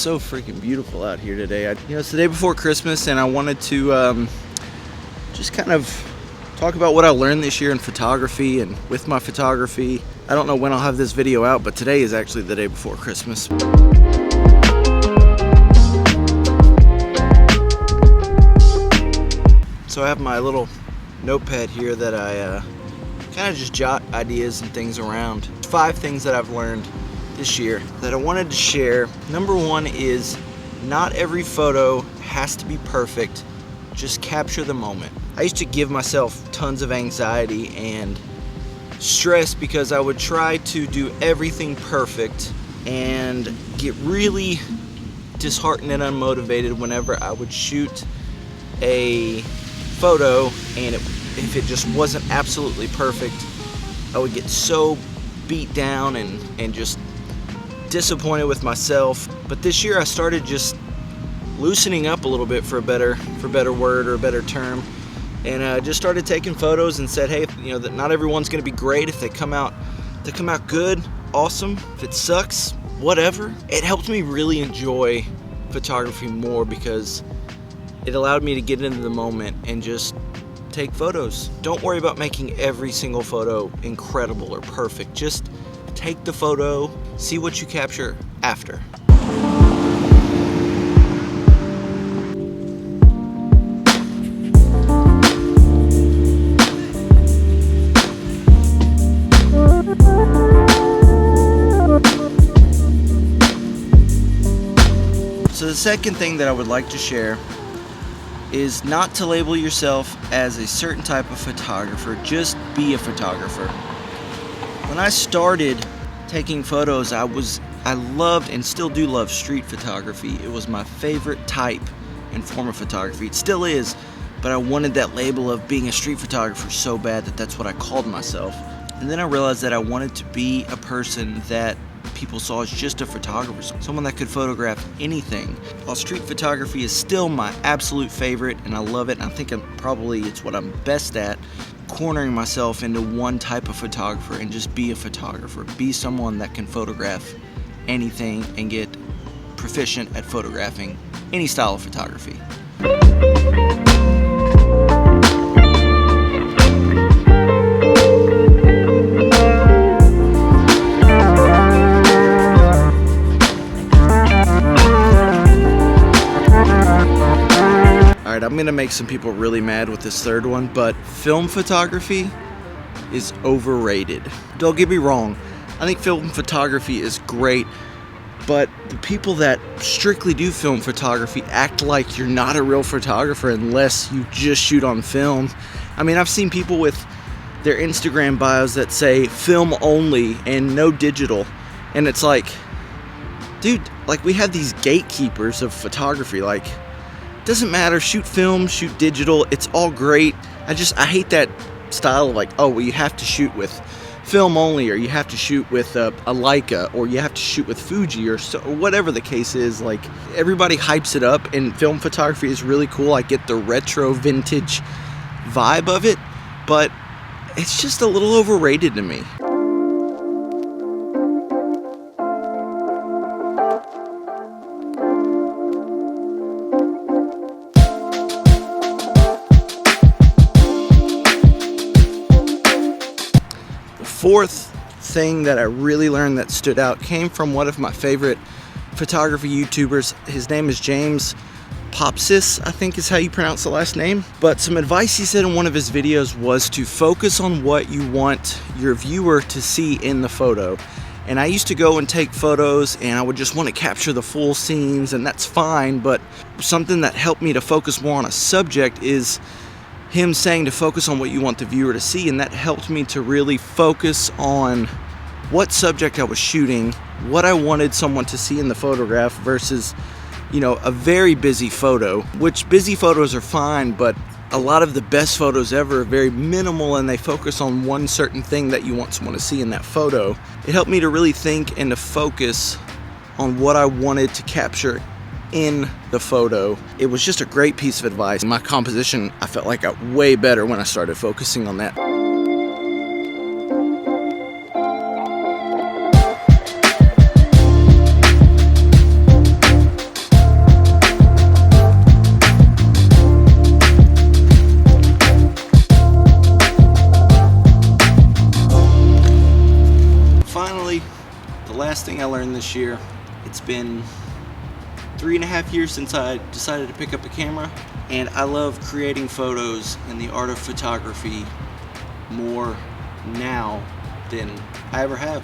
so freaking beautiful out here today. It's the day before Christmas, and I wanted to just kind of talk about what I learned this year in photography and with my photography. I don't know when I'll have this video out, but today is actually the day before Christmas. So I have my little notepad here that I kind of just jot ideas and things around. 5 things that I've learned this year that I wanted to share. Number 1 is not every photo has to be perfect. Just capture the moment. I used to give myself tons of anxiety and stress because I would try to do everything perfect and get really disheartened and unmotivated whenever I would shoot a photo and if it just wasn't absolutely perfect, I would get so beat down and just disappointed with myself. But this year I started just loosening up a little bit, for a better word or a better term, and just started taking photos and said, hey, that not everyone's gonna be great. If they come out good, awesome. If it sucks, whatever. It helped me really enjoy photography more because it allowed me to get into the moment and just take photos. Don't worry about making every single photo incredible or perfect. Just take the photo, see what you capture after. So the second thing that I would like to share is not to label yourself as a certain type of photographer. Just be a photographer. When I started taking photos, I loved and still do love street photography. It was my favorite type and form of photography. It still is, but I wanted that label of being a street photographer so bad that that's what I called myself. And then I realized that I wanted to be a person that people saw as just a photographer, someone that could photograph anything. While street photography is still my absolute favorite and I love it, and I think it's what I'm best at, cornering myself into one type of photographer and just be a photographer. Be someone that can photograph anything and get proficient at photographing any style of photography. I'm gonna make some people really mad with this third one, but film photography is overrated. Don't get me wrong, I think film photography is great, but the people that strictly do film photography act like you're not a real photographer unless you just shoot on film. I mean, I've seen people with their Instagram bios that say film only and no digital, and it's like, dude, like, we have these gatekeepers of photography. Like, doesn't matter, shoot film, shoot digital, it's all great. I hate that style of like, oh, well, you have to shoot with film only, or you have to shoot with a Leica, or you have to shoot with Fuji, or whatever the case is. Like, everybody hypes it up, and film photography is really cool. I get the retro vintage vibe of it, but it's just a little overrated to me. Fourth thing that I really learned that stood out came from one of my favorite photography YouTubers. His name is James Popsis, I think is how you pronounce the last name. But some advice he said in one of his videos was to focus on what you want your viewer to see in the photo. And I used to go and take photos and I would just want to capture the full scenes, and that's fine, but something that helped me to focus more on a subject is him saying to focus on what you want the viewer to see, and that helped me to really focus on what subject I was shooting, what I wanted someone to see in the photograph versus, a very busy photo, which busy photos are fine, but a lot of the best photos ever are very minimal and they focus on one certain thing that you want someone to see in that photo. It helped me to really think and to focus on what I wanted to capture in the photo. It was just a great piece of advice. My composition, I felt like, got way better when I started focusing on that. last thing I learned this year, it's been 3.5 years since I decided to pick up a camera, and I love creating photos and the art of photography more now than I ever have.